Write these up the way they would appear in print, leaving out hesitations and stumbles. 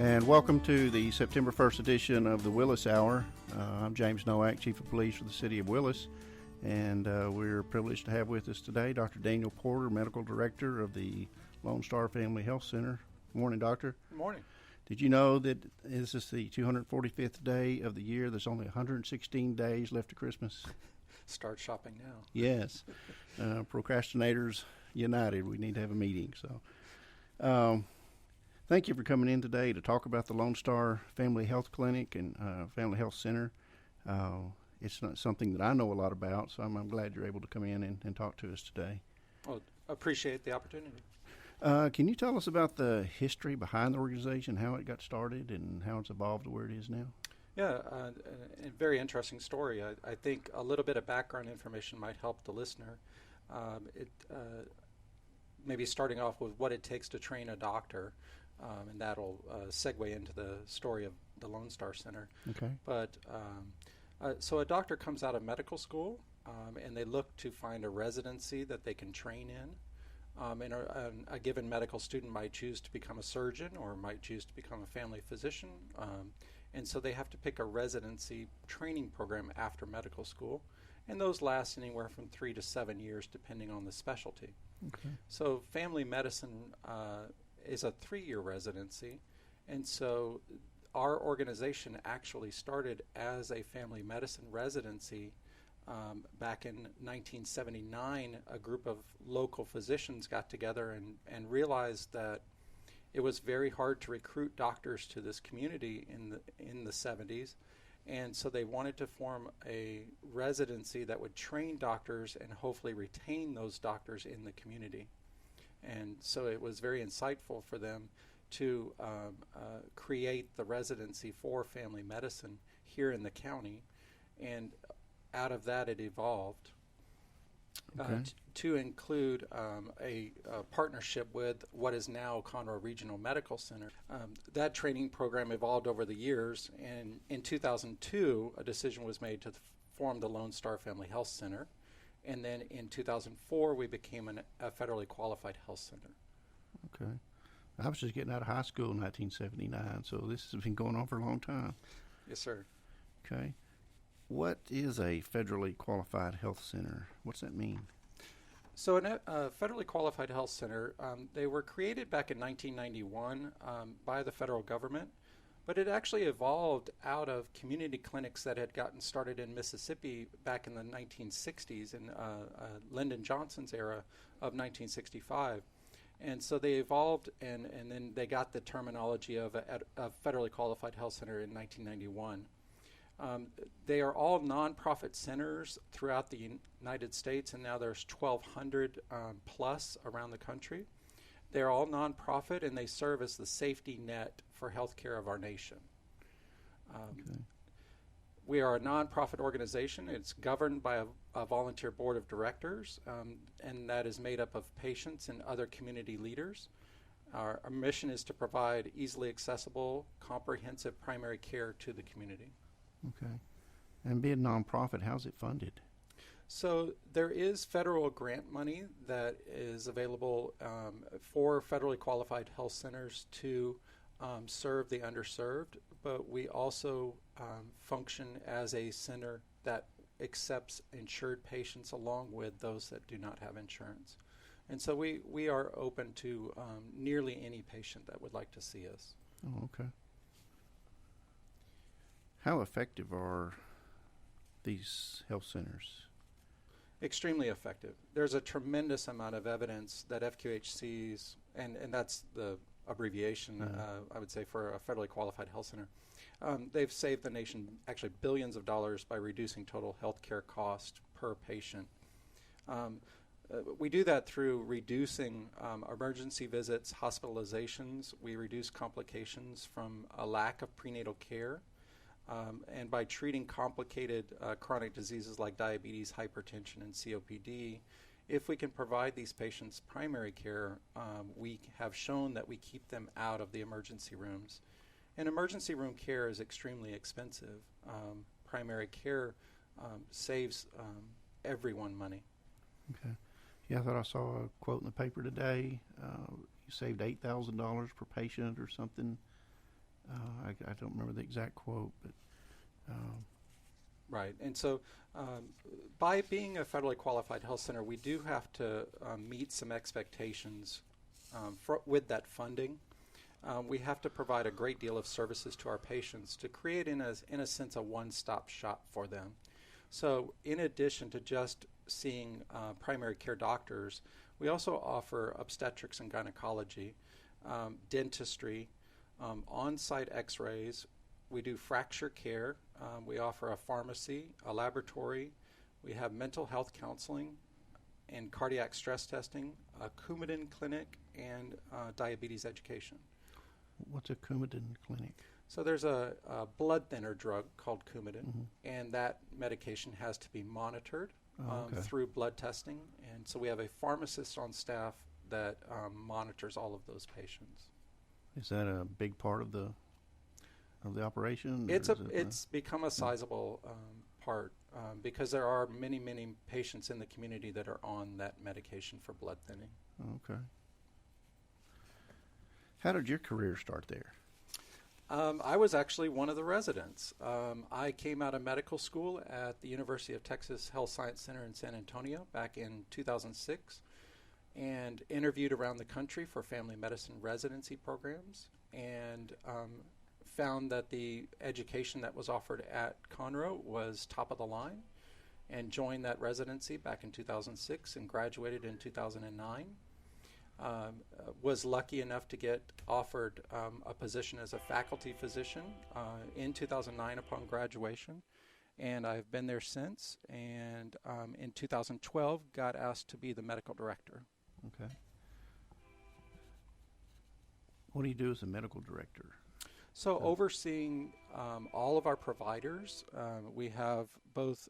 And welcome to the September 1st edition of the Willis Hour. I'm James Nowak, Chief of Police for the City of Willis, and we're privileged to have with us today Dr. Daniel Porter, Medical Director of the Lone Star Family Health Center. Good morning, Doctor. Good morning. Did you know that this is the 245th day of the year? There's only 116 days left to Christmas. Start shopping now. Yes. Procrastinators united. We need to have a meeting. So thank you for coming in today to talk about the Lone Star Family Health Clinic and Family Health Center. It's not something that I know a lot about, so I'm glad you're able to come in and talk to us today. Well, appreciate the opportunity. Can you tell us about the history behind the organization, how it got started, and how it's evolved to where it is now? Yeah, a very interesting story. I think a little bit of background information might help the listener. Maybe starting off with what it takes to train a doctor, and that'll segue into the story of the Lone Star Center. Okay. But so a doctor comes out of medical school, and they look to find a residency that they can train in. And a given medical student might choose to become a surgeon or might choose to become a family physician. And so they have to pick a residency training program after medical school. And those last anywhere from 3 to 7 years, depending on the specialty. Okay. So family medicine is a 3-year residency. And so our organization actually started as a family medicine residency. Back in 1979, a group of local physicians got together and realized that it was very hard to recruit doctors to this community in the 70s, and so they wanted to form a residency that would train doctors and hopefully retain those doctors in the community. And so it was very insightful for them to create the residency for family medicine here in the county, and out of that, it evolved to include a partnership with what is now Conroe Regional Medical Center. That training program evolved over the years, and in 2002, a decision was made to form the Lone Star Family Health Center. And then in 2004, we became a federally qualified health center. Okay. I was just getting out of high school in 1979, so this has been going on for a long time. Yes, sir. Okay. What is a federally qualified health center? What's that mean? So a federally qualified health center, they were created back in 1991 by the federal government, but it actually evolved out of community clinics that had gotten started in Mississippi back in the 1960s in Lyndon Johnson's era of 1965. And so they evolved, and then they got the terminology of a federally qualified health center in 1991. They are all nonprofit centers throughout the United States, and now there's 1,200 plus around the country. They're all nonprofit, and they serve as the safety net for healthcare of our nation. We are a nonprofit organization. It's governed by a volunteer board of directors, and that is made up of patients and other community leaders. Our mission is to provide easily accessible, comprehensive primary care to the community. Okay. And being nonprofit, how's it funded? So there is federal grant money that is available for federally qualified health centers to serve the underserved, but we also function as a center that accepts insured patients along with those that do not have insurance. And so we are open to nearly any patient that would like to see us. Oh, okay. How effective are these health centers? Extremely effective. There's a tremendous amount of evidence that FQHCs, and that's the abbreviation, I would say, for a federally qualified health center. They've saved the nation actually billions of dollars by reducing total health care cost per patient. We do that through reducing emergency visits, hospitalizations. We reduce complications from a lack of prenatal care. And by treating complicated chronic diseases like diabetes, hypertension, and COPD, if we can provide these patients primary care, we have shown that we keep them out of the emergency rooms. And emergency room care is extremely expensive. Primary care saves everyone money. Okay. Yeah, I thought I saw a quote in the paper today. You saved $8,000 per patient or something I don't remember the exact quote, but right. And so by being a federally qualified health center, we do have to meet some expectations with that funding. We have to provide a great deal of services to our patients to create, in a sense, a one-stop shop for them. So in addition to just seeing primary care doctors, we also offer obstetrics and gynecology, dentistry, on-site x-rays. We do fracture care. We offer a pharmacy, a laboratory. We have mental health counseling and cardiac stress testing, a Coumadin clinic, and diabetes education. What's a Coumadin clinic? So there's a blood thinner drug called Coumadin, and that medication has to be monitored through blood testing. And so we have a pharmacist on staff that monitors all of those patients. Is that a big part of the operation? It's become a sizable part because there are many patients in the community that are on that medication for blood thinning. Okay. How did your career start there? I was actually one of the residents. I came out of medical school at the University of Texas Health Science Center in San Antonio back in 2006 and interviewed around the country for family medicine residency programs and found that the education that was offered at Conroe was top of the line and joined that residency back in 2006 and graduated in 2009. Was lucky enough to get offered a position as a faculty physician in 2009 upon graduation, and I've been there since, and in 2012 got asked to be the medical director. Okay. What do you do as a medical director? So overseeing all of our providers, we have both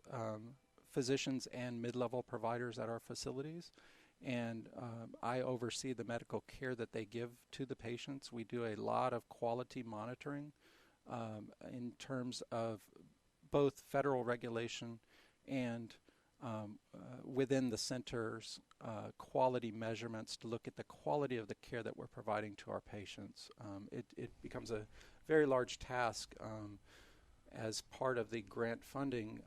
physicians and mid-level providers at our facilities, and I oversee the medical care that they give to the patients. We do a lot of quality monitoring in terms of both federal regulation and within the center's quality measurements to look at the quality of the care that we're providing to our patients. It becomes a very large task as part of the grant funding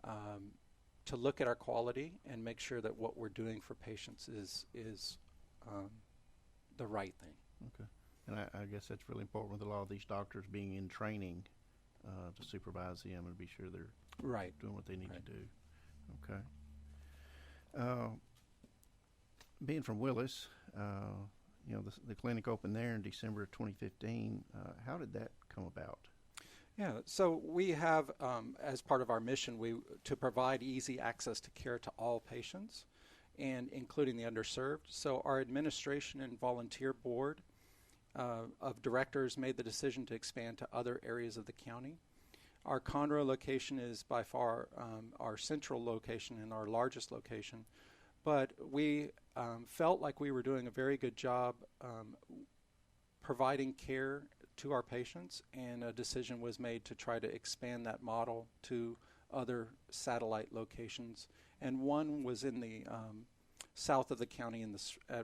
to look at our quality and make sure that what we're doing for patients is the right thing. Okay. And I guess that's really important with a lot of these doctors being in training to supervise them and be sure they're doing what they need to do. Okay. Being from Willis, the clinic opened there in December of 2015. How did that come about? Yeah, so we have, as part of our mission, to provide easy access to care to all patients, and including the underserved. So our administration and volunteer board of directors made the decision to expand to other areas of the county. Our Conroe location is by far our central location and our largest location, but we felt like we were doing a very good job providing care to our patients, and a decision was made to try to expand that model to other satellite locations. And one was in the south of the county,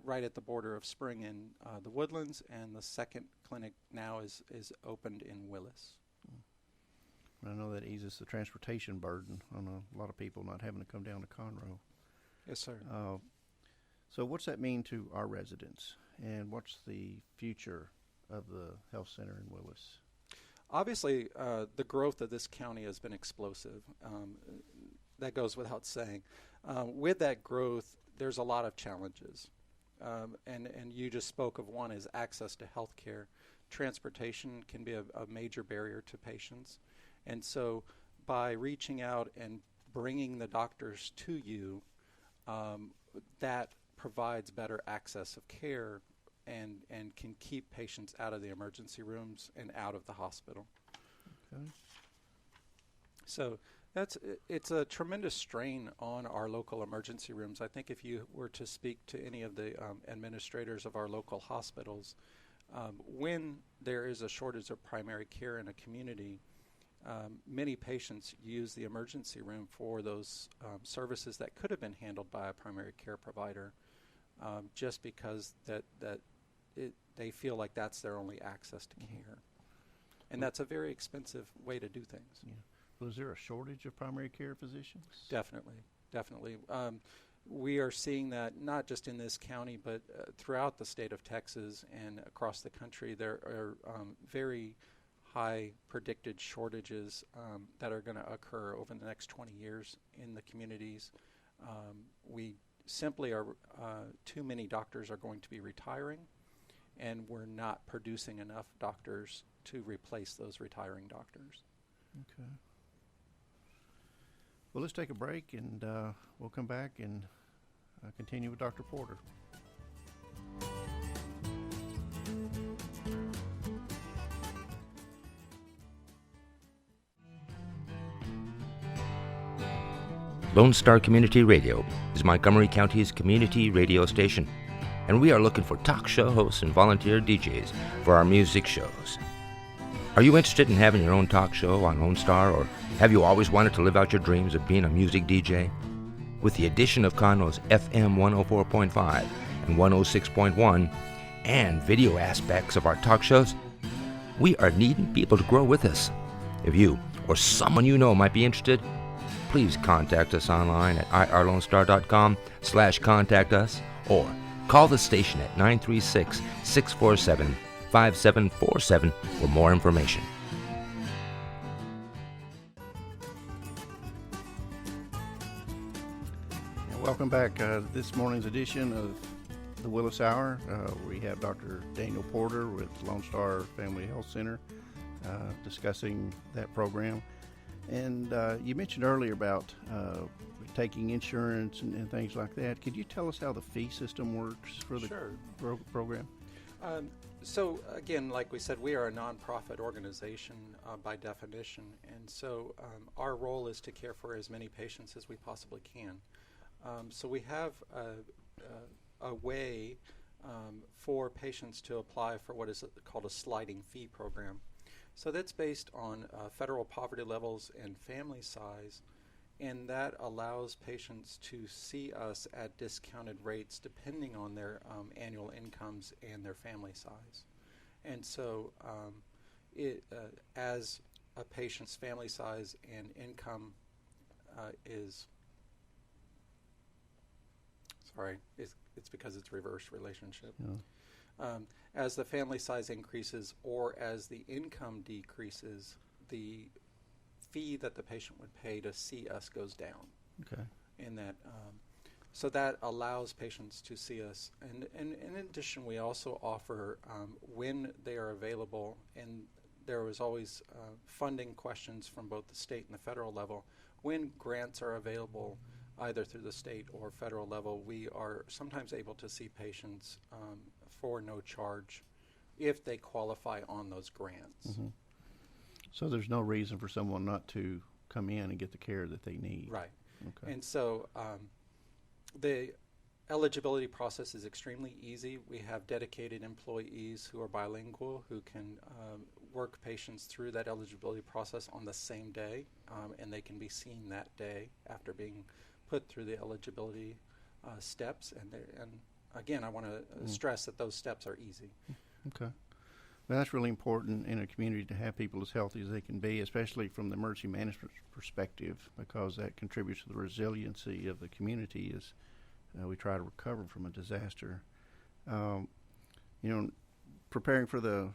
right at the border of Spring and the Woodlands, and the second clinic now is opened in Willis. I know that eases the transportation burden on a lot of people not having to come down to Conroe. Yes, sir. So what's that mean to our residents, and what's the future of the health center in Willis? Obviously, the growth of this county has been explosive. That goes without saying. With that growth, there's a lot of challenges. And you just spoke of one, is access to health care. Transportation can be a major barrier to patients. And so by reaching out and bringing the doctors to you, that provides better access of care and can keep patients out of the emergency rooms and out of the hospital. Okay. So it's a tremendous strain on our local emergency rooms. I think if you were to speak to any of the administrators of our local hospitals, when there is a shortage of primary care in a community, many patients use the emergency room for those services that could have been handled by a primary care provider, just because they feel like that's their only access to care. And that's a very expensive way to do things. Yeah. Well, is there a shortage of primary care physicians? Definitely. We are seeing that not just in this county, but throughout the state of Texas and across the country. There are very high predicted shortages that are going to occur over the next 20 years in the communities. We simply are, too many doctors are going to be retiring, and we're not producing enough doctors to replace those retiring doctors. Okay. Well, let's take a break, and we'll come back and continue with Dr. Porter. Lone Star Community Radio is Montgomery County's community radio station, and we are looking for talk show hosts and volunteer DJs for our music shows. Are you interested in having your own talk show on Lone Star, or have you always wanted to live out your dreams of being a music DJ? With the addition of Conroe's FM 104.5 and 106.1 and video aspects of our talk shows, we are needing people to grow with us. If you or someone you know might be interested, please contact us online at irlonestar.com/contact us, or call the station at 936-647-5747 for more information. Welcome back. This morning's edition of the Willis Hour. We have Dr. Daniel Porter with Lone Star Family Health Center discussing that program. And you mentioned earlier about taking insurance and things like that. Could you tell us how the fee system works for the program? So again, like we said, we are a nonprofit organization by definition, and so our role is to care for as many patients as we possibly can. So we have a way for patients to apply for what is called a sliding fee program. So that's based on federal poverty levels and family size, and that allows patients to see us at discounted rates depending on their annual incomes and their family size. And so as a patient's family size and income it's because it's reverse relationship. Yeah. As the family size increases or as the income decreases, the fee that the patient would pay to see us goes down. Okay. And that, so that allows patients to see us. And in addition, we also offer when they are available, and there was always funding questions from both the state and the federal level. When grants are available, either through the state or federal level, we are sometimes able to see patients for no charge if they qualify on those grants. Mm-hmm. So there's no reason for someone not to come in and get the care that they need. Right. Okay. And so the eligibility process is extremely easy. We have dedicated employees who are bilingual who can work patients through that eligibility process on the same day, and they can be seen that day after being put through the eligibility steps. And again, I want to stress that those steps are easy. Okay. Well, that's really important in a community to have people as healthy as they can be, especially from the emergency management perspective, because that contributes to the resiliency of the community as we try to recover from a disaster. Preparing for the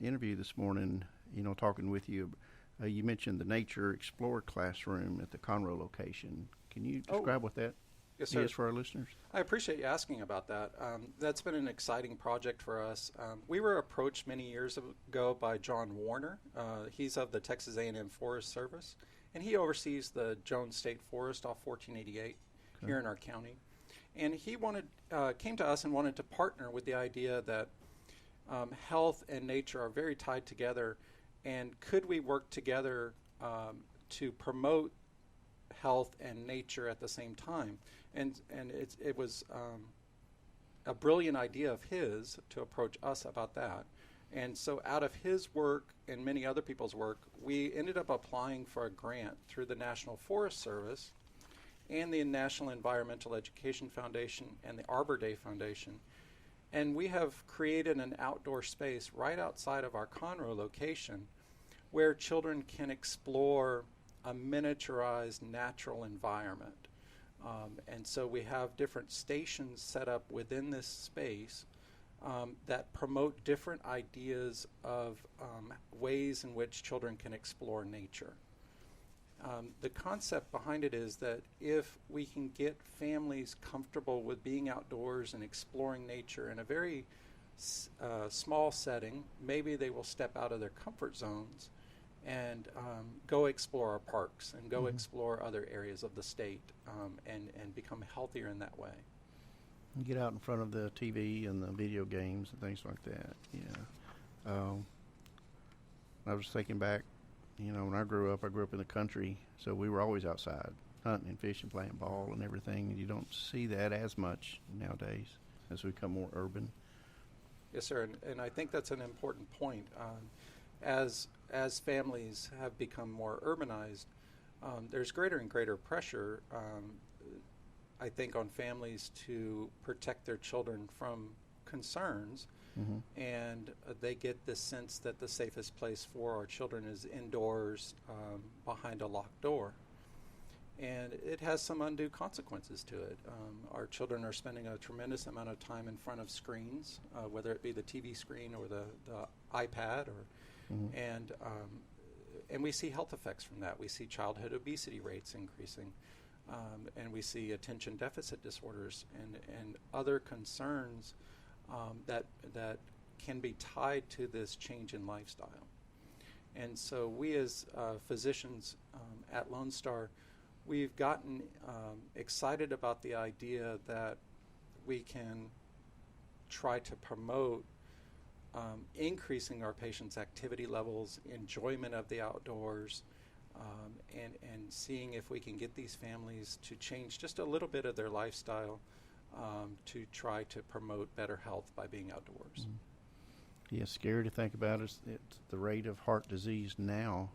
interview this morning, talking with you, you mentioned the Nature Explorer classroom at the Conroe location. Can you describe what that is for our listeners? I appreciate you asking about that. That's been an exciting project for us. We were approached many years ago by John Warner. He's of the Texas A&M Forest Service, and he oversees the Jones State Forest off 1488 here in our county. And he came to us and wanted to partner with the idea that health and nature are very tied together, and could we work together to promote health and nature at the same time? And it was a brilliant idea of his to approach us about that. And so out of his work and many other people's work, we ended up applying for a grant through the National Forest Service and the National Environmental Education Foundation and the Arbor Day Foundation. And we have created an outdoor space right outside of our Conroe location where children can explore a miniaturized natural environment. And so we have different stations set up within this space that promote different ideas of ways in which children can explore nature. The concept behind it is that if we can get families comfortable with being outdoors and exploring nature in a very small setting, maybe they will step out of their comfort zones and go explore our parks and go explore other areas of the state and become healthier in that way. Get out in front of the TV and the video games and things like that. Yeah. I was thinking back, when I grew up in the country, so we were always outside hunting and fishing, playing ball and everything. And you don't see that as much nowadays as we become more urban. Yes, sir. And I think that's an important point. As families have become more urbanized, there's greater and greater pressure, I think, on families to protect their children from concerns. And they get this sense that the safest place for our children is indoors behind a locked door. And it has some undue consequences to it. Our children are spending a tremendous amount of time in front of screens, whether it be the TV screen or the iPad, and we see health effects from that. We see childhood obesity rates increasing, and we see attention deficit disorders and other concerns that can be tied to this change in lifestyle. And so we as physicians at Lone Star, we've gotten excited about the idea that we can try to promote increasing our patients' activity levels, enjoyment of the outdoors, and seeing if we can get these families to change just a little bit of their lifestyle to try to promote better health by being outdoors. Yeah, scary to think about is it's the rate of heart disease now,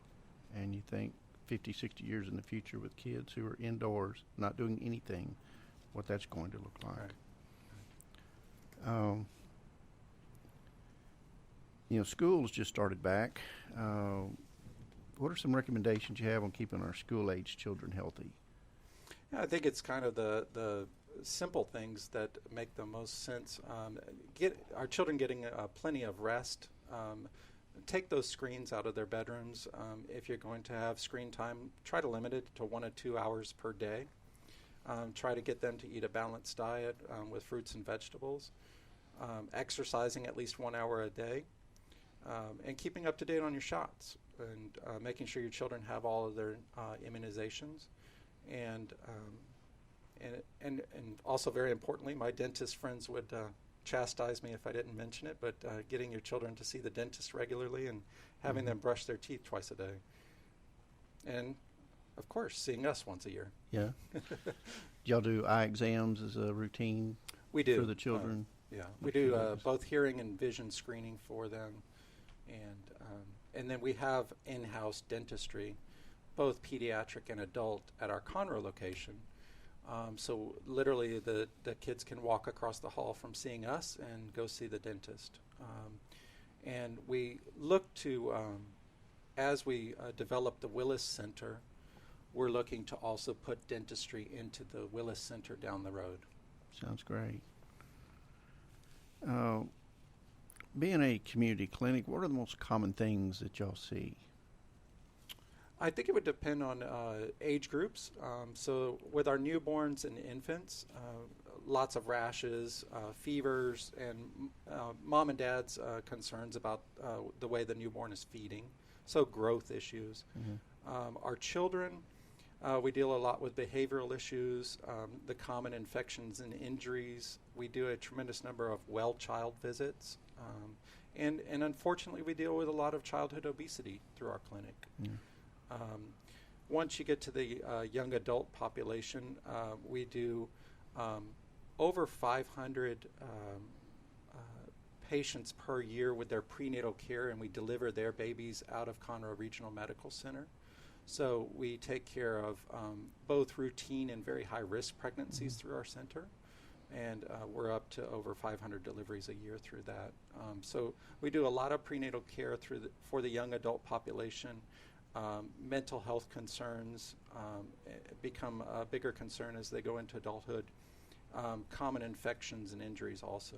and you think 50, 60 years in the future with kids who are indoors, not doing anything, what that's going to look like. Right. Schools just started back. What are some recommendations you have on keeping our school-age children healthy? Yeah, I think it's kind of the simple things that make the most sense. Get our children getting plenty of rest. Take those screens out of their bedrooms. If you're going to have screen time, try to limit it to 1 to 2 hours per day. Try to get them to eat a balanced diet with fruits and vegetables. Exercising at least 1 hour a day. And keeping up to date on your shots and making sure your children have all of their immunizations. And also very importantly, my dentist friends would chastise me if I didn't mention it, but getting your children to see the dentist regularly and having them brush their teeth twice a day. And, of course, seeing us once a year. Yeah. Do y'all do eye exams as a routine we do. For the children? Yeah. We do both hearing and vision screening for them. And then we have in-house dentistry, both pediatric and adult, at our Conroe location. So literally the kids can walk across the hall from seeing us and go see the dentist. And we look to, as we develop the Willis Center, we're looking to also put dentistry into the Willis Center down the road. Sounds great. Being a community clinic, what are the most common things that y'all see? I think it would depend on age groups. So with our newborns and infants, lots of rashes, fevers, and mom and dad's concerns about the way the newborn is feeding. So growth issues. Our children, we deal a lot with behavioral issues, the common infections and injuries. We do a tremendous number of well child visits. And unfortunately, we deal with a lot of childhood obesity through our clinic. Once you get to the young adult population, we do over 500 patients per year with their prenatal care, and we deliver their babies out of Conroe Regional Medical Center. So we take care of both routine and very high-risk pregnancies through our center, and we're up to over 500 deliveries a year through that. So we do a lot of prenatal care for the young adult population. Mental health concerns become a bigger concern as they go into adulthood. Common infections and injuries also.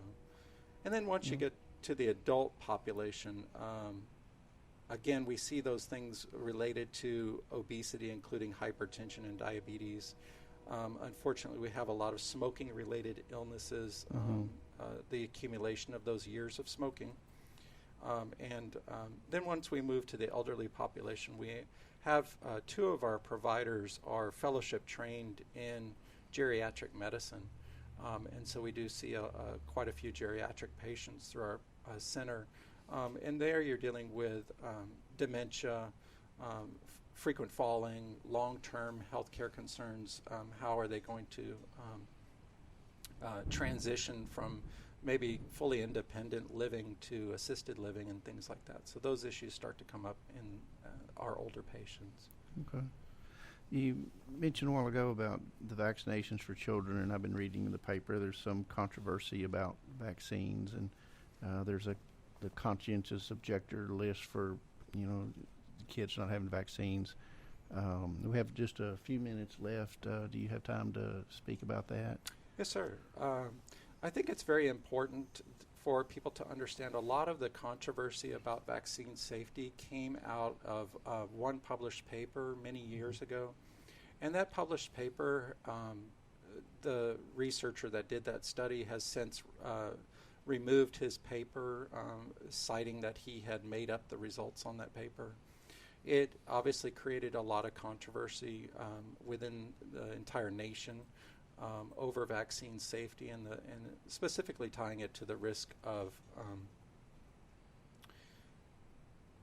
And then once you get to the adult population, again, we see those things related to obesity, including hypertension and diabetes. Unfortunately, we have a lot of smoking-related illnesses, the accumulation of those years of smoking. And then once we move to the elderly population, we have two of our providers are fellowship trained in geriatric medicine. And so we do see quite a few geriatric patients through our center. And there you're dealing with dementia, frequent falling, long-term healthcare concerns. How are they going to transition from maybe fully independent living to assisted living and things like that? So those issues start to come up in our older patients. Okay. You mentioned a while ago about the vaccinations for children, and I've been reading in the paper there's some controversy about vaccines, and there's the conscientious objector list for, kids not having vaccines. We have just a few minutes left. Do you have time to speak about that? Yes, sir. I think it's very important for people to understand a lot of the controversy about vaccine safety came out of one published paper many years ago. And that published paper, the researcher that did that study has since removed his paper, citing that he had made up the results on that paper. It obviously created a lot of controversy within the entire nation over vaccine safety and specifically tying it to the risk of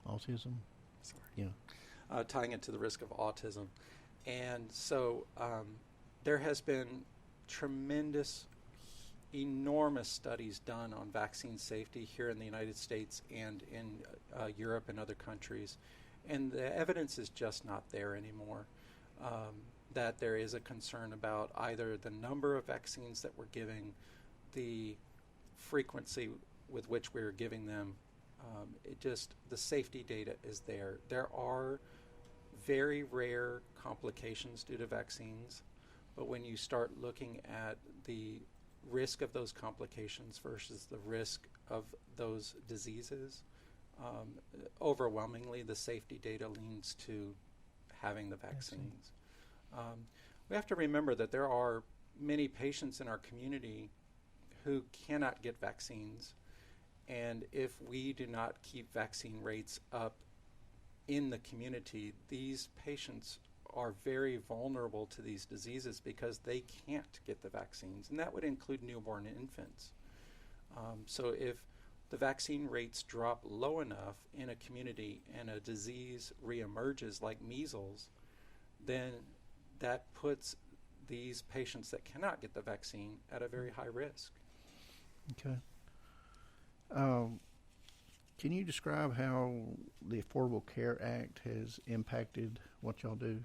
autism. Sorry. Yeah. Tying it to the risk of autism. And so there has been tremendous, enormous studies done on vaccine safety here in the United States and in Europe and other countries. And the evidence is just not there anymore. That there is a concern about either the number of vaccines that we're giving, the frequency with which we're giving them. The safety data is there. There are very rare complications due to vaccines, but when you start looking at the risk of those complications versus the risk of those diseases, overwhelmingly the safety data leans to having the vaccines. We have to remember that there are many patients in our community who cannot get vaccines, and if we do not keep vaccine rates up in the community, these patients are very vulnerable to these diseases because they can't get the vaccines, and that would include newborn infants. So if the vaccine rates drop low enough in a community and a disease reemerges like measles, then that puts these patients that cannot get the vaccine at a very high risk. Okay. Can you describe how the Affordable Care Act has impacted what y'all do?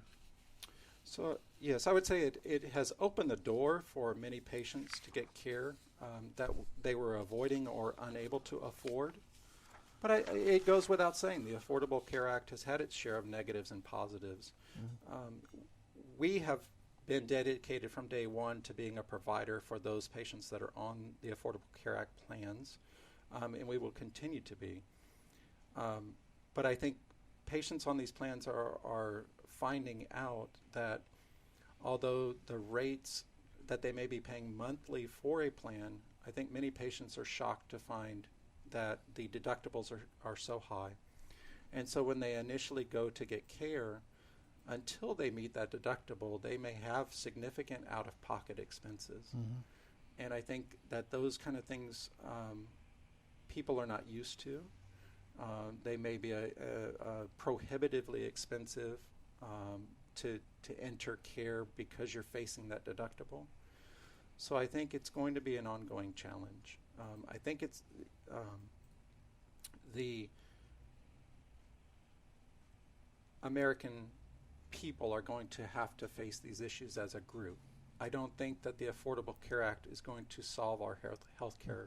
So, yes, I would say it has opened the door for many patients to get care that they were avoiding or unable to afford. But it goes without saying, the Affordable Care Act has had its share of negatives and positives. We have been dedicated from day one to being a provider for those patients that are on the Affordable Care Act plans, and we will continue to be. But I think patients on these plans are finding out that although the rates that they may be paying monthly for a plan, I think many patients are shocked to find that the deductibles are so high. And so when they initially go to get care, until they meet that deductible, they may have significant out-of-pocket expenses. And I think that those kind of things people are not used to. They may be prohibitively expensive to enter care because you're facing that deductible. So I think it's going to be an ongoing challenge. I think it's the American people are going to have to face these issues as a group. I don't think that the Affordable Care Act is going to solve our healthcare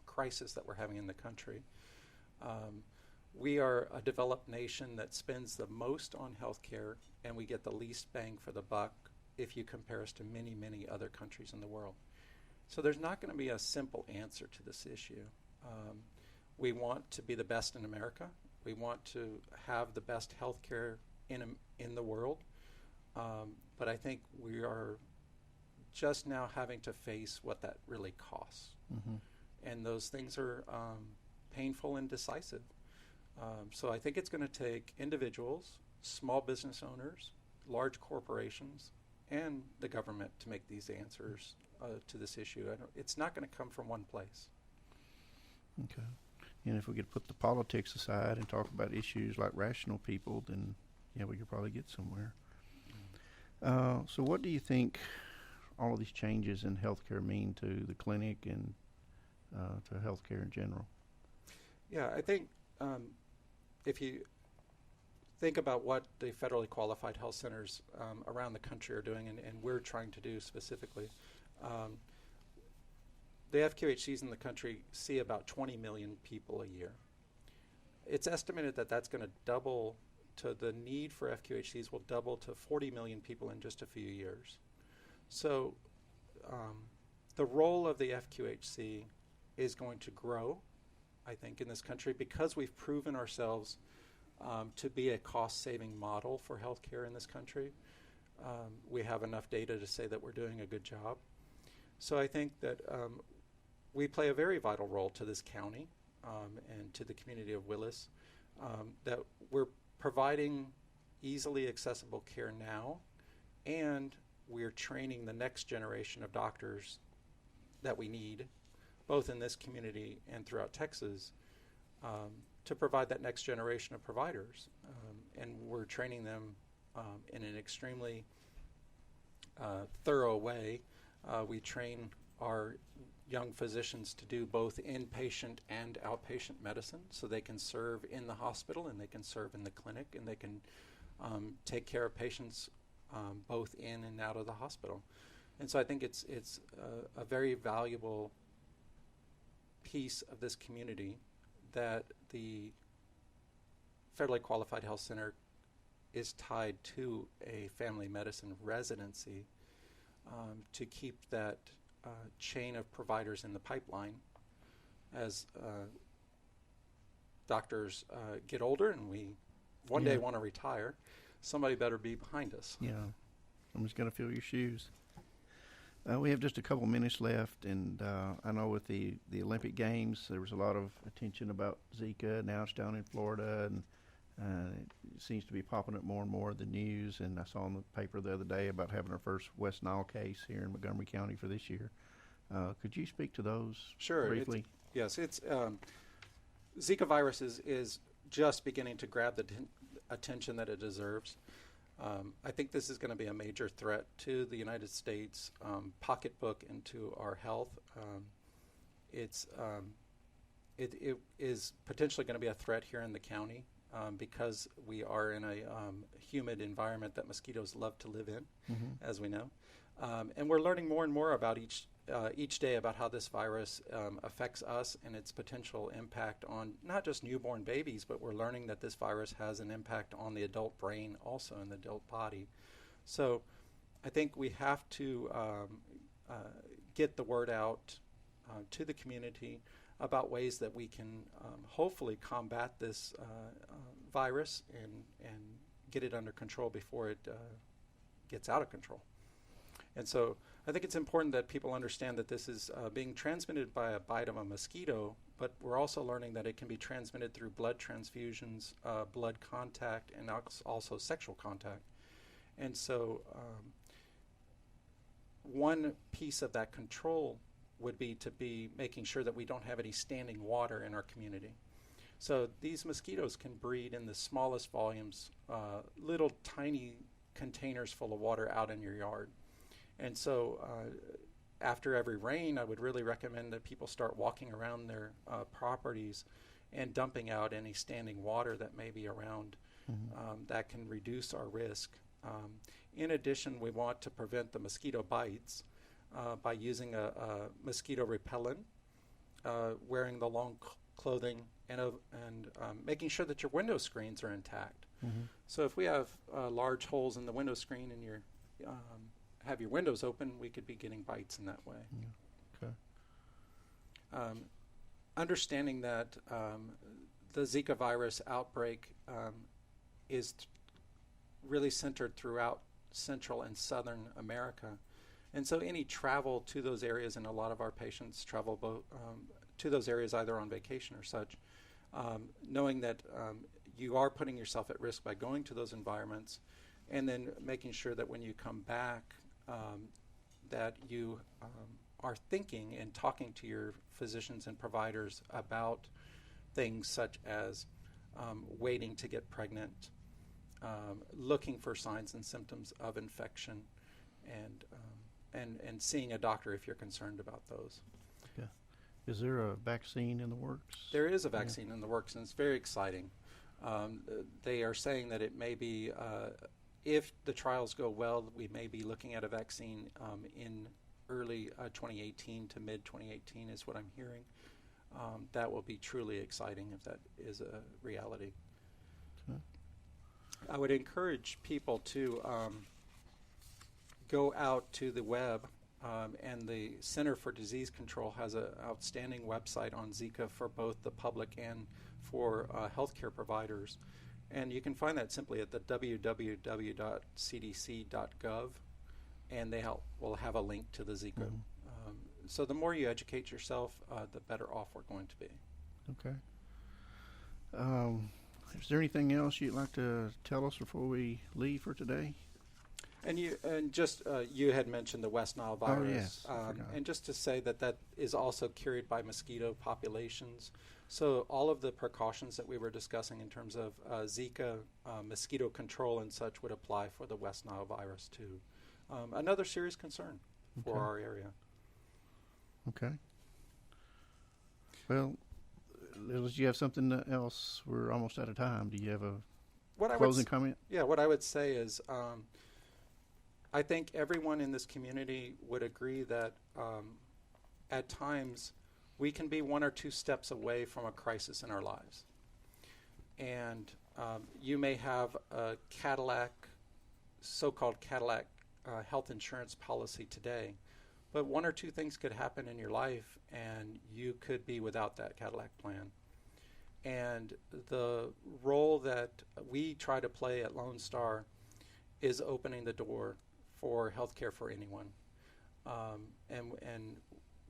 crisis that we're having in the country. We are a developed nation that spends the most on healthcare, and we get the least bang for the buck if you compare us to many, many other countries in the world. So there's not going to be a simple answer to this issue. We want to be the best in America. We want to have the best healthcare in the world. But I think we are just now having to face what that really costs. And those things are painful and decisive. So I think it's going to take individuals, small business owners, large corporations, and the government to make these answers to this issue. It's not going to come from one place. Okay. And if we could put the politics aside and talk about issues like rational people, then yeah, we could probably get somewhere. So what do you think all of these changes in healthcare mean to the clinic and to healthcare in general? Yeah, I think if you think about what the federally qualified health centers around the country are doing, and we're trying to do specifically, the FQHCs in the country see about 20 million people a year. It's estimated that that's going to double to the need for FQHCs will double to 40 million people in just a few years. So the role of the FQHC is going to grow, I think, in this country because we've proven ourselves to be a cost-saving model for healthcare in this country. We have enough data to say that we're doing a good job. So I think that we play a very vital role to this county and to the community of Willis, that we're providing easily accessible care now, and we're training the next generation of doctors that we need, both in this community and throughout Texas, to provide that next generation of providers. And we're training them in an extremely thorough way. We train our young physicians to do both inpatient and outpatient medicine, so they can serve in the hospital and they can serve in the clinic, and they can take care of patients both in and out of the hospital. And so I think it's a very valuable piece of this community that the federally qualified health center is tied to a family medicine residency to keep that chain of providers in the pipeline. As doctors get older and we one day want to retire, somebody better be behind us. Yeah, someone's going to fill your shoes. We have just a couple minutes left, and I know with the Olympic Games, there was a lot of attention about Zika. Now it's down in Florida, and it seems to be popping up more and more in the news. And I saw in the paper the other day about having our first West Nile case here in Montgomery County for this year. Could you speak to those briefly? Yes, it's Zika virus is just beginning to grab the attention that it deserves. I think this is going to be a major threat to the United States pocketbook and to our health. It is potentially going to be a threat here in the county because we are in a humid environment that mosquitoes love to live in, as we know. And we're learning more and more about each day about how this virus affects us and its potential impact on not just newborn babies, but we're learning that this virus has an impact on the adult brain also, in the adult body. So I think we have to get the word out to the community about ways that we can hopefully combat this virus and get it under control before it gets out of control. And so I think it's important that people understand that this is being transmitted by a bite of a mosquito, but we're also learning that it can be transmitted through blood transfusions, blood contact, and also sexual contact. And so one piece of that control would be to be making sure that we don't have any standing water in our community. So these mosquitoes can breed in the smallest volumes, little tiny containers full of water out in your yard. And so after every rain, I would really recommend that people start walking around their properties and dumping out any standing water that may be around. That can reduce our risk In addition, we want to prevent the mosquito bites by using a mosquito repellent, wearing the long clothing, and making sure that your window screens are intact. Mm-hmm. So if we have large holes in the window screen and you have your windows open, we could be getting bites in that way. Okay. Understanding that the Zika virus outbreak is really centered throughout Central and Southern America. And so any travel to those areas, and a lot of our patients travel to those areas either on vacation or such, knowing that you are putting yourself at risk by going to those environments, and then making sure that when you come back that you are thinking and talking to your physicians and providers about things such as waiting to get pregnant, looking for signs and symptoms of infection, and seeing a doctor if you're concerned about those. Yeah. Is there a vaccine in the works? There is a vaccine in the works, and it's very exciting. They are saying that it may be, if the trials go well, we may be looking at a vaccine in early 2018 to mid 2018 is what I'm hearing. That will be truly exciting if that is a reality. Okay. I would encourage people to go out to the web, and the Center for Disease Control has an outstanding website on Zika for both the public and for healthcare providers. And you can find that simply at the www.cdc.gov, and they will have a link to the Zika. Mm-hmm. So the more you educate yourself, the better off we're going to be. Okay. Is there anything else you'd like to tell us before we leave for today? And you had mentioned the West Nile virus. Oh, yes. And just to say that is also carried by mosquito populations. So all of the precautions that we were discussing in terms of Zika, mosquito control and such would apply for the West Nile virus too. Another serious concern for our area. Okay. Well, Liz, do you have something else? We're almost out of time. Do you have a closing comment? Yeah, what I would say is I think everyone in this community would agree that at times we can be one or two steps away from a crisis in our lives. And you may have a so-called Cadillac health insurance policy today, but one or two things could happen in your life and you could be without that Cadillac plan. And the role that we try to play at Lone Star is opening the door for healthcare for anyone. And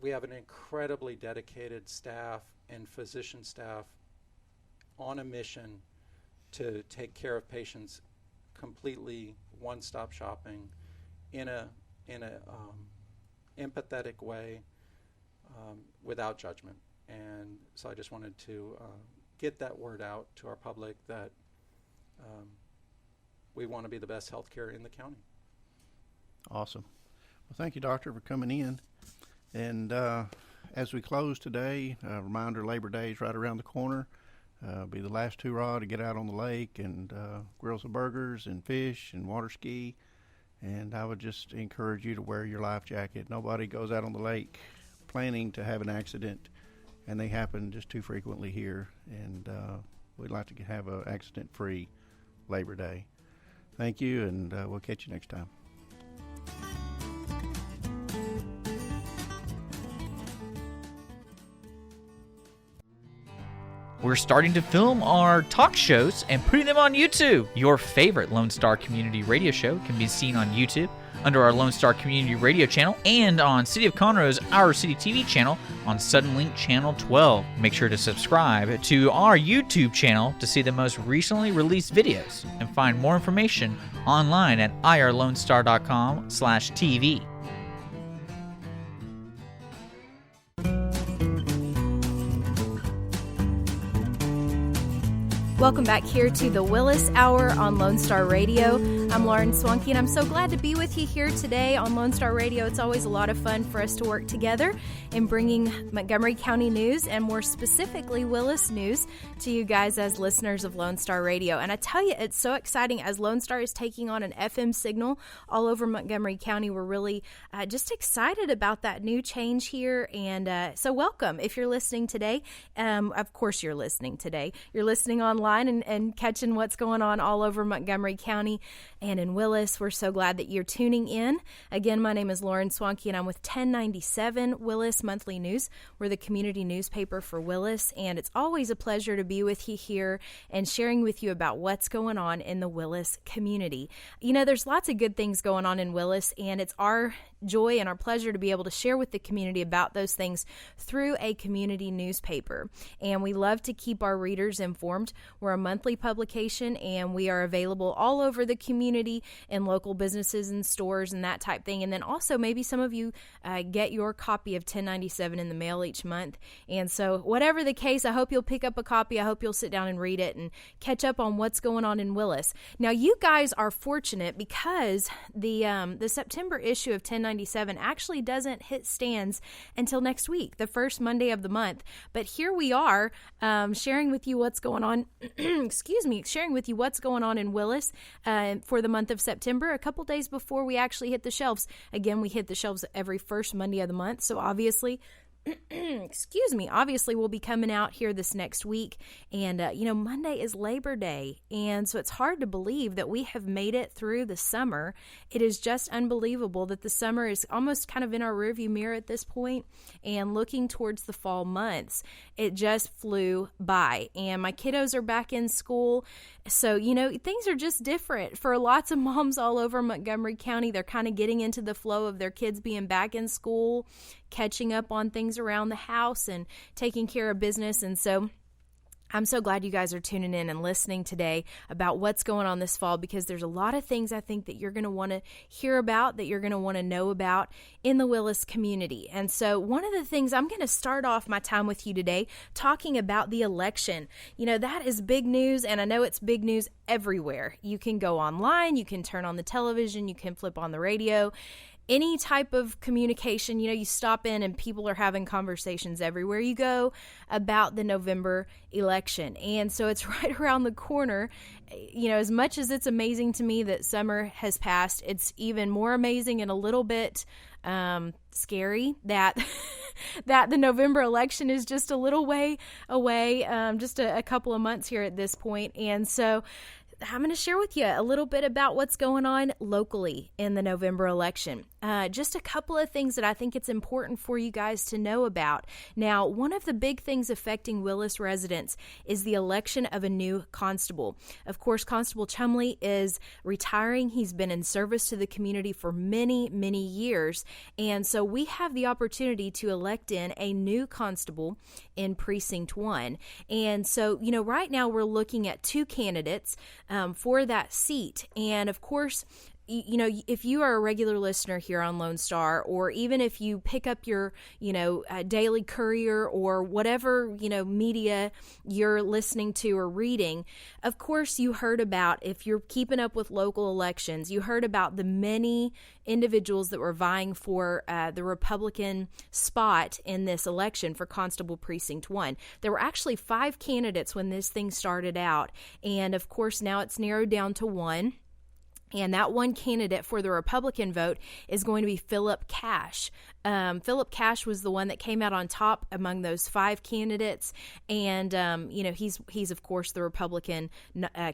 we have an incredibly dedicated staff and physician staff on a mission to take care of patients completely, one-stop shopping in a empathetic way, without judgment. And so I just wanted to get that word out to our public that we want to be the best healthcare in the county. Awesome. Well, thank you, Doctor, for coming in. And as we close today, a reminder, Labor Day is right around the corner. Be the last hurrah to get out on the lake and grill some burgers and fish and water ski. And I would just encourage you to wear your life jacket. Nobody goes out on the lake planning to have an accident, and they happen just too frequently here. And we'd like to have an accident-free Labor Day. Thank you, and we'll catch you next time. We're starting to film our talk shows and putting them on YouTube. Your favorite Lone Star Community Radio show can be seen on YouTube under our Lone Star Community Radio channel and on City of Conroe's Our City TV channel on Suddenlink Channel 12. Make sure to subscribe to our YouTube channel to see the most recently released videos and find more information online at irlonestar.com/TV. Welcome back here to the Willis Hour on Lone Star Radio. I'm Lauren Swanky, and I'm so glad to be with you here today on Lone Star Radio. It's always a lot of fun for us to work together in bringing Montgomery County news, and more specifically Willis news, to you guys as listeners of Lone Star Radio. And I tell you, it's so exciting as Lone Star is taking on an FM signal all over Montgomery County. We're really just excited about that new change here, and so welcome. If you're listening today, of course you're listening today. You're listening online and catching what's going on all over Montgomery County and in Willis. We're so glad that you're tuning in. Again, my name is Lauren Swanky, and I'm with 1097 Willis Monthly News. We're the community newspaper for Willis, and it's always a pleasure to be with you here and sharing with you about what's going on in the Willis community. You know, there's lots of good things going on in Willis, and it's our joy and our pleasure to be able to share with the community about those things through a community newspaper. And we love to keep our readers informed. We're a monthly publication, and we are available all over the community in local businesses and stores and that type thing. And then also maybe some of you get your copy of 1097 in the mail each month. And so whatever the case, I hope you'll pick up a copy. I hope you'll sit down and read it and catch up on what's going on in Willis. Now, you guys are fortunate because the September issue of 1097 actually doesn't hit stands until next week, the first Monday of the month. But here we are sharing with you what's going on, sharing with you what's going on in Willis for the month of September, a couple days before we actually hit the shelves. Again, we hit the shelves every first Monday of the month, so obviously obviously we'll be coming out here this next week, and Monday is Labor Day, and so it's hard to believe that we have made it through the summer. It is just unbelievable that the summer is almost kind of in our rearview mirror at this point, and looking towards the fall months, it just flew by. And my kiddos are back in school, so things are just different for lots of moms all over Montgomery County. They're kind of getting into the flow of their kids being back in school, catching up on things around the house and taking care of business. And so I'm so glad you guys are tuning in and listening today about what's going on this fall, because there's a lot of things I think that you're going to want to hear about, that you're going to want to know about in the Willis community. And so one of the things, I'm going to start off my time with you today talking about the election. That is big news, and I know it's big news everywhere. You can go online, you can turn on the television, you can flip on the radio. Any type of communication, you stop in and people are having conversations everywhere you go about the November election. And so it's right around the corner. As much as it's amazing to me that summer has passed, it's even more amazing and a little bit scary that that the November election is just a little way away, just a couple of months here at this point. And so I'm going to share with you a little bit about what's going on locally in the November election. Just a couple of things that I think it's important for you guys to know about. Now, one of the big things affecting Willis residents is the election of a new constable. Of course, Constable Chumley is retiring. He's been in service to the community for many, many years. And so we have the opportunity to elect in a new constable in Precinct 1. And so, right now we're looking at two candidates for that seat. And of course, if you are a regular listener here on Lone Star, or even if you pick up your, Daily Courier or whatever, media you're listening to or reading, of course you heard about, if you're keeping up with local elections, you heard about the many individuals that were vying for the Republican spot in this election for Constable Precinct 1. There were actually 5 candidates when this thing started out, and of course now it's narrowed down to 1. And that one candidate for the Republican vote is going to be Philip Cash. Philip Cash was the one that came out on top among those 5 candidates. And, he's of course, the Republican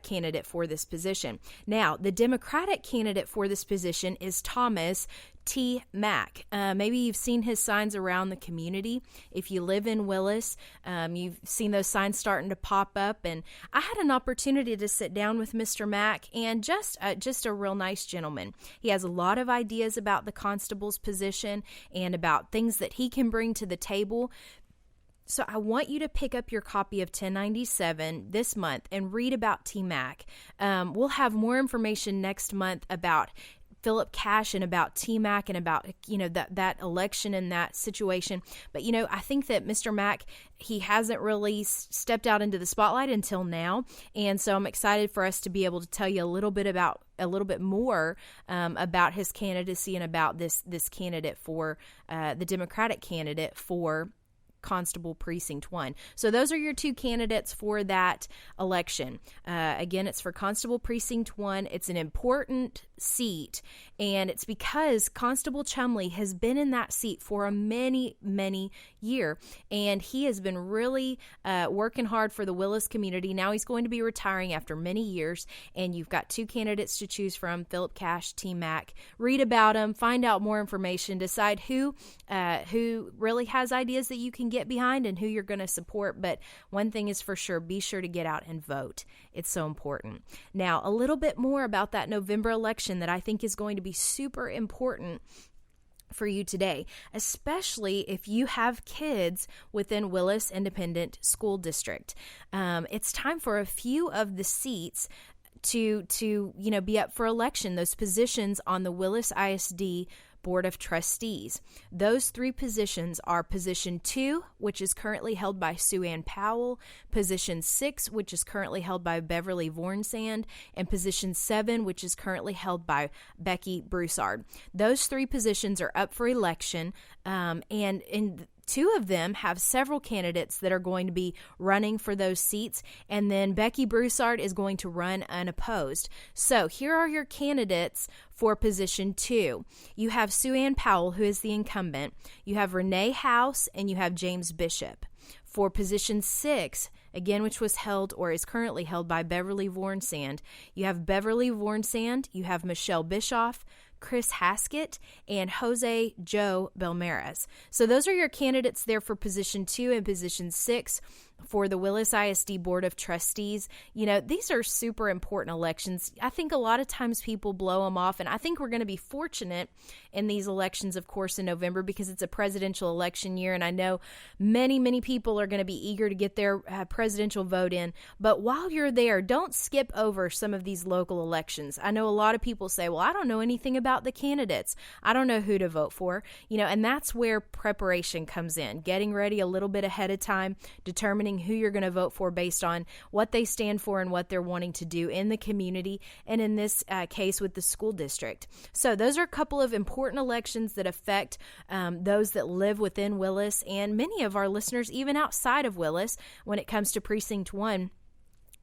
candidate for this position. Now, the Democratic candidate for this position is Thomas T. Mack. Maybe you've seen his signs around the community. If you live in Willis, you've seen those signs starting to pop up. And I had an opportunity to sit down with Mr. Mack, and just a real nice gentleman. He has a lot of ideas about the constable's position and about things that he can bring to the table. So I want you to pick up your copy of 1097 this month and read about T. Mack. We'll have more information next month about Philip Cash and about T-Mac and about, that election and that situation. But, I think that Mr. Mack, he hasn't really stepped out into the spotlight until now. And so I'm excited for us to be able to tell you a little bit more about his candidacy and about this candidate for the Democratic candidate for Constable Precinct 1. So those are your two candidates for that election. Again, it's for Constable Precinct 1. It's an important seat, and it's because Constable Chumley has been in that seat for a many year, and he has been really working hard for the Willis community. Now he's going to be retiring after many years, and you've got two candidates to choose from, Philip Cash, T-Mac. Read about them, find out more information, decide who really has ideas that you can get behind and who you're going to support. But one thing is for sure, be sure to get out and vote. It's so important. Now, a little bit more about that November election that I think is going to be super important for you today, especially if you have kids within Willis Independent School District. It's time for a few of the seats to be up for election, those positions on the Willis ISD Board of Trustees. Those three positions are Position 2, which is currently held by Sue Ann Powell, Position 6, which is currently held by Beverly Vornsand, and Position 7, which is currently held by Becky Broussard. Those three positions are up for election, and two of them have several candidates that are going to be running for those seats, and then Becky Broussard is going to run unopposed. So here are your candidates for Position 2. You have Sue Ann Powell, who is the incumbent. You have Renee House, and you have James Bishop. For Position 6, again, which was held or is currently held by Beverly Vornsand, you have Beverly Vornsand, you have Michelle Bischoff, Chris Haskett, and Jose Joe Belmares. So those are your candidates there for Position 2 and Position 6 for the Willis ISD Board of Trustees. These are super important elections. I think a lot of times people blow them off, and I think we're going to be fortunate in these elections, of course, in November, because it's a presidential election year, and I know many people are going to be eager to get their presidential vote in. But while you're there, don't skip over some of these local elections. I know a lot of people say, well, I don't know anything about the candidates. I don't know who to vote for. And that's where preparation comes in, getting ready a little bit ahead of time, determining who you're going to vote for based on what they stand for and what they're wanting to do in the community, and in this case with the school district. So those are a couple of important elections that affect those that live within Willis and many of our listeners even outside of Willis when it comes to Precinct 1.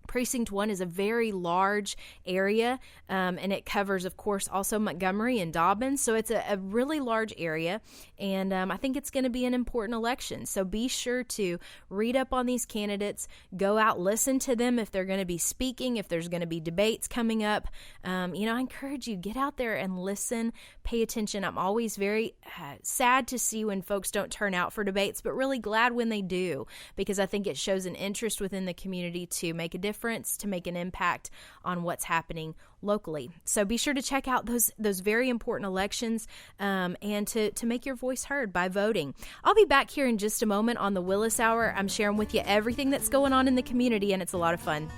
Precinct 1 is a very large area, and it covers, of course, also Montgomery and Dobbins. So it's a really large area, and I think it's going to be an important election. So be sure to read up on these candidates, go out, listen to them if they're going to be speaking, if there's going to be debates coming up. I encourage you, get out there and listen, pay attention. I'm always very sad to see when folks don't turn out for debates, but really glad when they do, because I think it shows an interest within the community to make a difference, to make an impact on what's happening locally. So be sure to check out those very important elections and to make your voice heard by voting. I'll be back here in just a moment on the Willis Hour. I'm sharing with you everything that's going on in the community, and it's a lot of fun.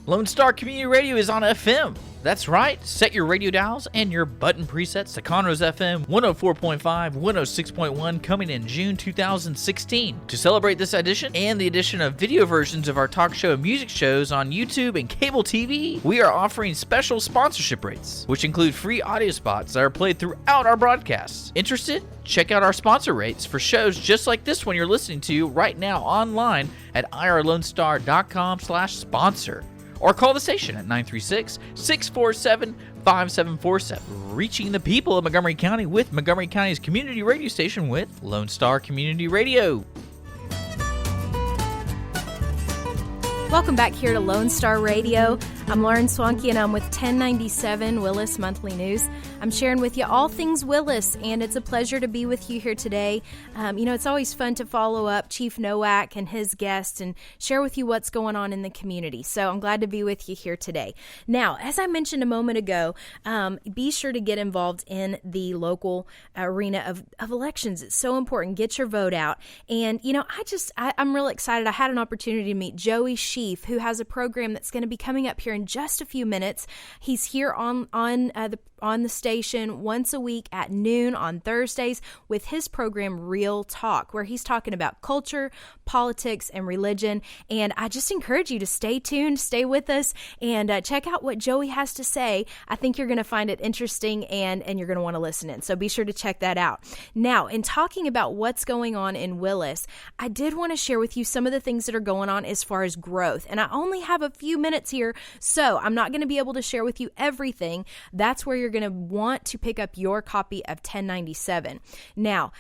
Lone Star Community Radio is on FM. That's right. Set your radio dials and your button presets to Conroe's FM 104.5, 106.1 coming in June 2016. To celebrate this edition and the addition of video versions of our talk show and music shows on YouTube and cable TV, we are offering special sponsorship rates, which include free audio spots that are played throughout our broadcasts. Interested? Check out our sponsor rates for shows just like this one you're listening to right now online at irlonestar.com/sponsor. Or call the station at 936-647-5747. Reaching the people of Montgomery County with Montgomery County's community radio station with Lone Star Community Radio. Welcome back here to Lone Star Radio. I'm Lauren Swanke, and I'm with 1097 Willis Monthly News. I'm sharing with you all things Willis, and it's a pleasure to be with you here today. It's always fun to follow up Chief Nowak and his guests and share with you what's going on in the community. So I'm glad to be with you here today. Now, as I mentioned a moment ago, be sure to get involved in the local arena of elections. It's so important. Get your vote out. And, I'm real excited. I had an opportunity to meet Joey Sheaf, who has a program that's going to be coming up here here in just a few minutes. He's here on the station once a week at noon on Thursdays with his program Real Talk, where he's talking about culture, politics, and religion. And I just encourage you to stay tuned, stay with us, and check out what Joey has to say. I think you're going to find it interesting, and you're going to want to listen in. So be sure to check that out. Now, in talking about what's going on in Willis, I did want to share with you some of the things that are going on as far as growth. And I only have a few minutes here, so I'm not going to be able to share with you everything. That's where you're going to want to pick up your copy of 1097. Now,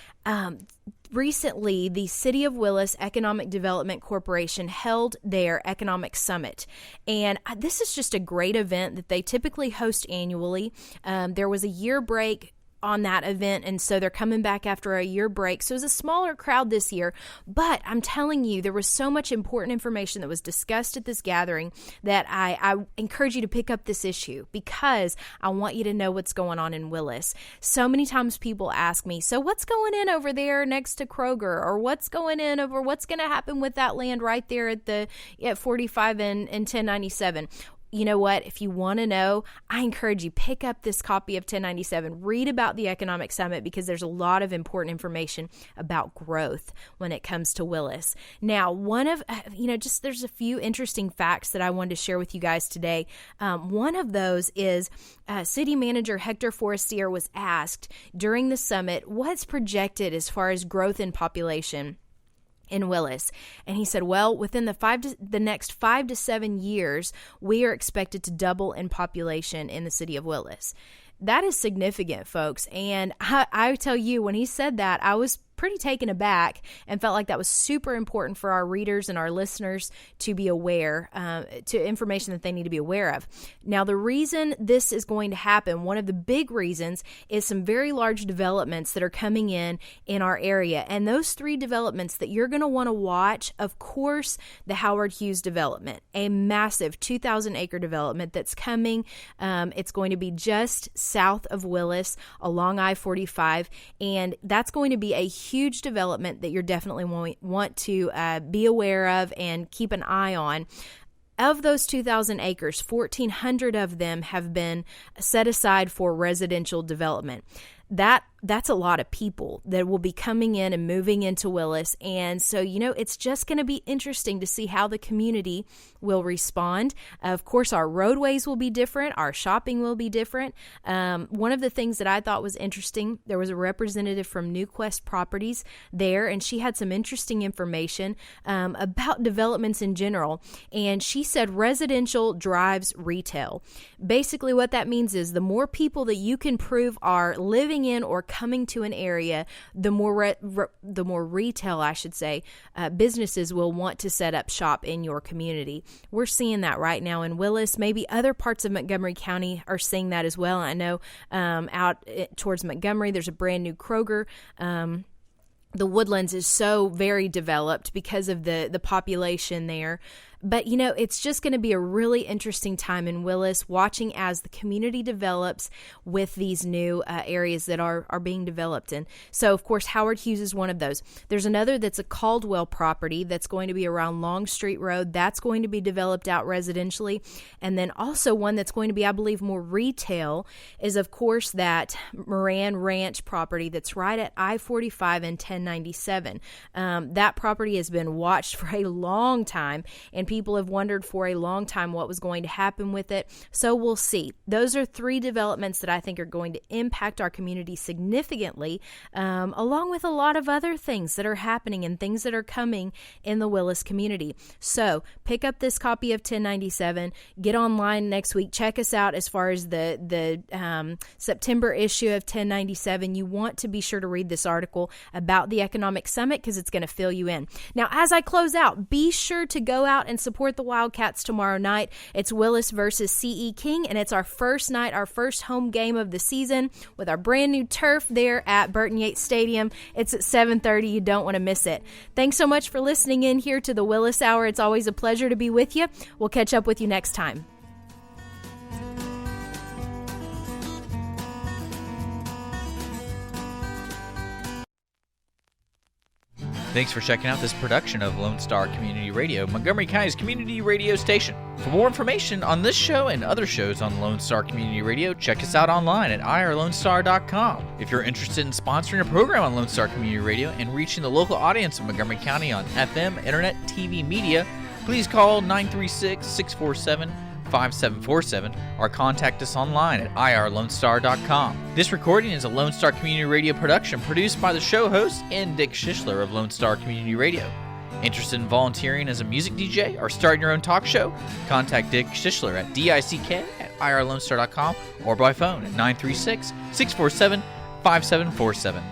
recently, the City of Willis Economic Development Corporation held their Economic Summit. And this is just a great event that they typically host annually. There was a year break on that event, and so they're coming back after a year break. So it was a smaller crowd this year, but I'm telling you, there was so much important information that was discussed at this gathering that I encourage you to pick up this issue, because I want you to know what's going on in Willis. So many times people ask me, so what's going in over there next to Kroger, or what's going in over, what's going to happen with that land right there at 45 and 1097? You know what? If you want to know, I encourage you, pick up this copy of 1097. Read about the Economic Summit, because there's a lot of important information about growth when it comes to Willis. Now, there's a few interesting facts that I wanted to share with you guys today. One of those is City Manager Hector Forestier was asked during the summit what's projected as far as growth in population in Willis. And he said, well, within the next 5 to 7 years, we are expected to double in population in the city of Willis. That is significant, folks. And I tell you, when he said that, I was pretty taken aback and felt like that was super important for our readers and our listeners to be aware, to information that they need to be aware of. Now, the reason this is going to happen, one of the big reasons, is some very large developments that are coming in our area. And those 3 developments that you're going to want to watch, of course, the Howard Hughes development, a massive 2,000-acre development that's coming. It's going to be just south of Willis along I-45, and that's going to be a huge development that you're definitely want to be aware of and keep an eye on. Of those 2,000 acres, 1,400 of them have been set aside for residential development. That's a lot of people that will be coming in and moving into Willis. And so, it's just going to be interesting to see how the community will respond. Of course, our roadways will be different. Our shopping will be different. One of the things that I thought was interesting, there was a representative from New Quest Properties there, and she had some interesting information about developments in general. And she said residential drives retail. Basically, what that means is the more people that you can prove are living in or coming to an area, the more retail, I should say, businesses will want to set up shop in your community. We're seeing that right now in Willis. Maybe other parts of Montgomery County are seeing that as well. I know out towards Montgomery, there's a brand new Kroger. The Woodlands is so very developed because of the population there. But, it's just going to be a really interesting time in Willis, watching as the community develops with these new areas that are being developed. And so, of course, Howard Hughes is one of those. There's another that's a Caldwell property that's going to be around Long Street Road. That's going to be developed out residentially. And then also one that's going to be, I believe, more retail is, of course, that Moran Ranch property that's right at I-45 and 1097. That property has been watched for a long time, and people have wondered for a long time what was going to happen with it. So we'll see. Those are 3 developments that I think are going to impact our community significantly, along with a lot of other things that are happening and things that are coming in the Willis community. So pick up this copy of 1097. Get online next week. Check us out as far as the September issue of 1097. You want to be sure to read this article about the Economic Summit, because it's going to fill you in. Now, as I close out, be sure to go out and support the Wildcats tomorrow night. It's Willis versus C.E. King, and it's our first night, our first home game of the season with our brand new turf there at Burton Yates Stadium. It's at 7:30. You don't want to miss it. Thanks so much for listening in here to the Willis Hour. It's always a pleasure to be with you. We'll catch up with you next time. Thanks for checking out this production of Lone Star Community Radio, Montgomery County's community radio station. For more information on this show and other shows on Lone Star Community Radio, check us out online at irlonestar.com. If you're interested in sponsoring a program on Lone Star Community Radio and reaching the local audience of Montgomery County on FM, internet, TV, media, please call 936-647-5747 or contact us online at irlonestar.com. This recording is a Lone Star Community Radio production produced by the show host and Dick Schischler of Lone Star Community Radio. Interested in volunteering as a music DJ or starting your own talk show? Contact Dick Schischler at dick@irlonestar.com or by phone at 936-647-5747.